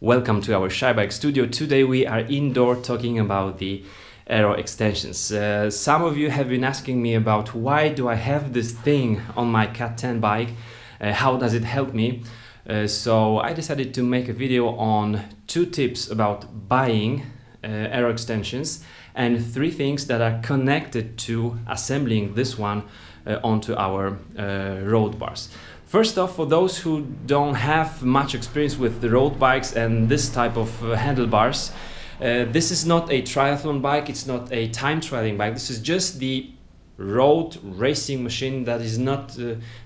Welcome to our Shy Bike studio. Today we are indoor talking about the Aero extensions. Some of you have been asking me about why do I have this thing on my Cat 10 bike, how does it help me? So I decided to make a video on 2 tips about buying Aero extensions and 3 things that are connected to assembling this one onto our road bars. First off, for those who don't have much experience with the road bikes and this type of handlebars, this is not a triathlon bike, it's not a time trialing bike, this is just the road racing machine that is not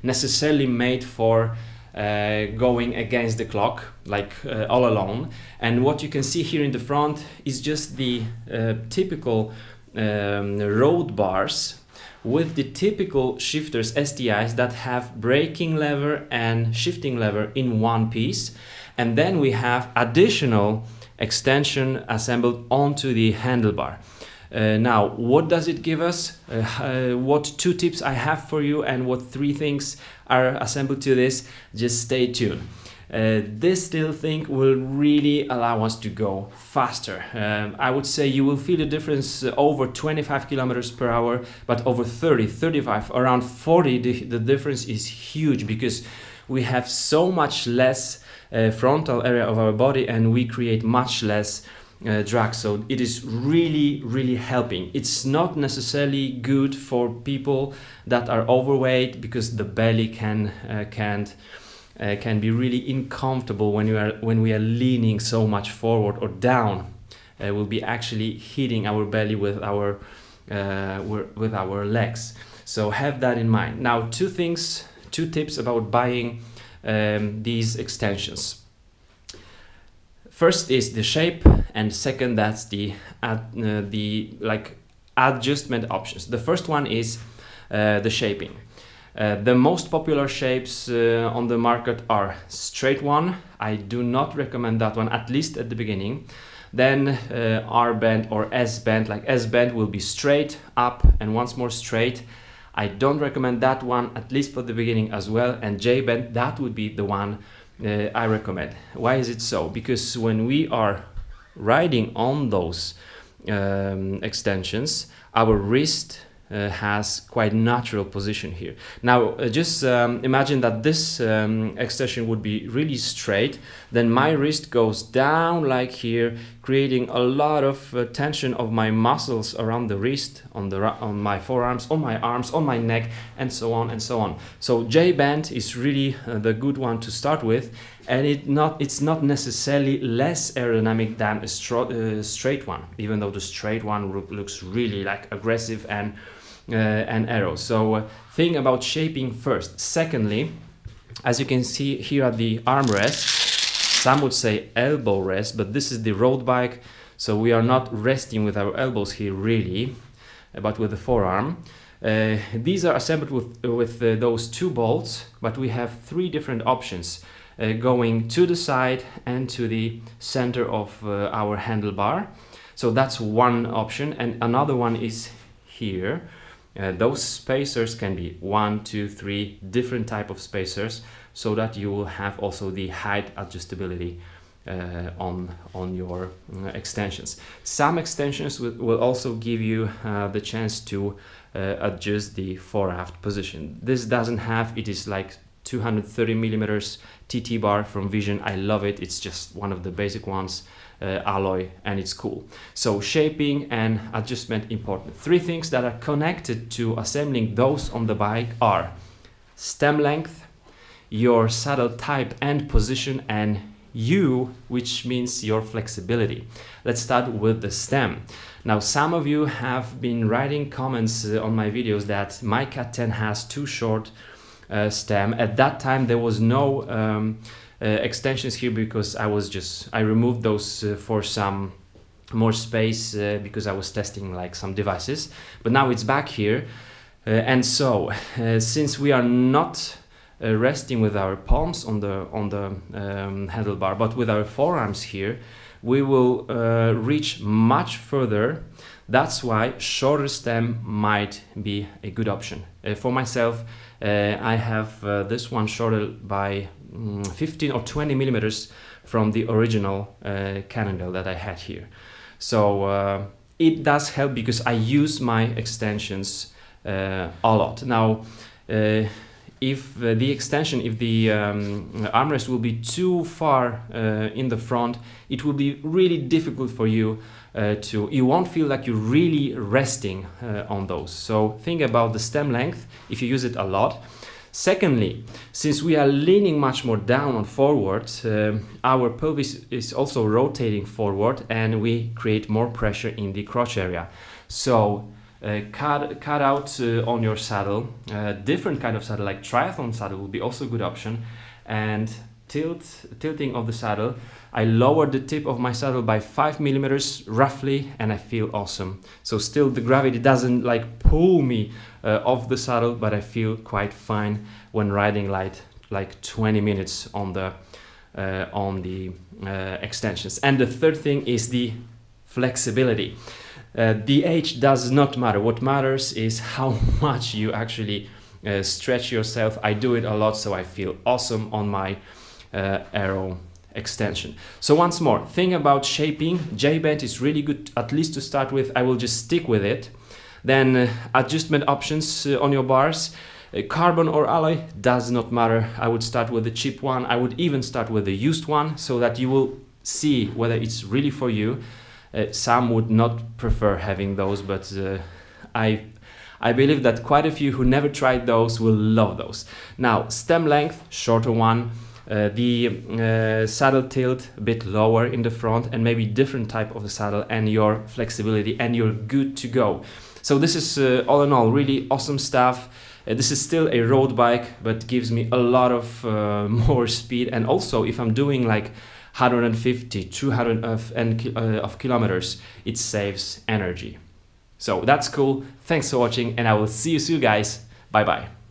necessarily made for going against the clock, like all alone. And what you can see here in the front is just the typical road bars with the typical shifters STIs that have braking lever and shifting lever in one piece, and then we have additional extension assembled onto the handlebar. Now, what does it give us? What 2 tips I have for you and what 3 things are assembled to this? Just stay tuned. This little thing will really allow us to go faster. I would say you will feel the difference over 25 kilometers per hour, but over 30, 35, around 40, the difference is huge because we have so much less frontal area of our body and we create much less drag. So it is really helping. It's not necessarily good for people that are overweight because the belly can be really uncomfortable when we are leaning so much forward or down. We'll be actually hitting our belly with our legs. So have that in mind. Now, 2 tips about buying these extensions. First is the shape, and second, that's the adjustment options. The first one is the shaping. The most popular shapes on the market are straight one. I do not recommend that one, at least at the beginning. Then R bend or S bend, like S bend will be straight up and once more straight. I don't recommend that one, at least for the beginning as well. And J bend, that would be the one I recommend. Why is it so? Because when we are riding on those extensions, our wrist has quite natural position here. Now just imagine that this extension would be really straight, then my wrist goes down like here, creating a lot of tension of my muscles around the wrist, on my forearms, on my arms, on my neck, and so on and so on. So J bend is really the good one to start with, and it's not necessarily less aerodynamic than a straight one, even though the straight one looks really like aggressive and Aero. So think about shaping first. Secondly, as you can see here at the armrest, some would say elbow rest, but this is the road bike, so we are not resting with our elbows here really, but with the forearm. These are assembled with those 2 bolts, but we have 3 different options going to the side and to the center of our handlebar. So that's one option, and another one is here. Those spacers can be 1, 2, 3 different type of spacers, so that you will have also the height adjustability on your extensions. Some extensions will also give you the chance to adjust the fore-aft position. This doesn't have, it is like 230 millimeters TT bar from Vision. I love it. It's just one of the basic ones, alloy, and it's cool. So shaping and adjustment important. 3 things that are connected to assembling those on the bike are stem length, your saddle type and position, and U, which means your flexibility. Let's start with the stem. Now, some of you have been writing comments on my videos that my Cat 10 has too short stem. At that time there was no extensions here because I removed those for some more space because I was testing like some devices, but now it's back here, and so since we are not resting with our palms on the handlebar, but with our forearms here, we will reach much further. That's why shorter stem might be a good option. For myself, I have this one shorter by 15 or 20 millimeters from the original cannondale that I had here. So it does help because I use my extensions a lot. Now, if the extension, if the armrest will be too far in the front, it will be really difficult for you you won't feel like you're really resting on those. So think about the stem length if you use it a lot. Secondly, since we are leaning much more down on forward, our pelvis is also rotating forward and we create more pressure in the crotch area. So cut out on your saddle, different kind of saddle like triathlon saddle will be also a good option, and tilting of the saddle, I lowered the tip of my saddle by 5 millimeters roughly and I feel awesome. So still the gravity doesn't like pull me off the saddle, but I feel quite fine when riding like 20 minutes on the extensions. And the third thing is the flexibility. The age does not matter. What matters is how much you actually stretch yourself. I do it a lot, so I feel awesome on my Aero extension. So once more, think about shaping. J-bend is really good, at least to start with. I will just stick with it. Then adjustment options on your bars. Carbon or alloy does not matter. I would start with the cheap one. I would even start with the used one so that you will see whether it's really for you. Some would not prefer having those, but I believe that quite a few who never tried those will love those. Now, stem length, shorter one. The saddle tilt a bit lower in the front and maybe different type of the saddle, and your flexibility, and you're good to go. So this is all in all really awesome stuff. This is still a road bike, but gives me a lot of more speed, and also if I'm doing like 150, 200 of kilometers, it saves energy. So that's cool. Thanks for watching, and I will see you soon, guys. Bye bye.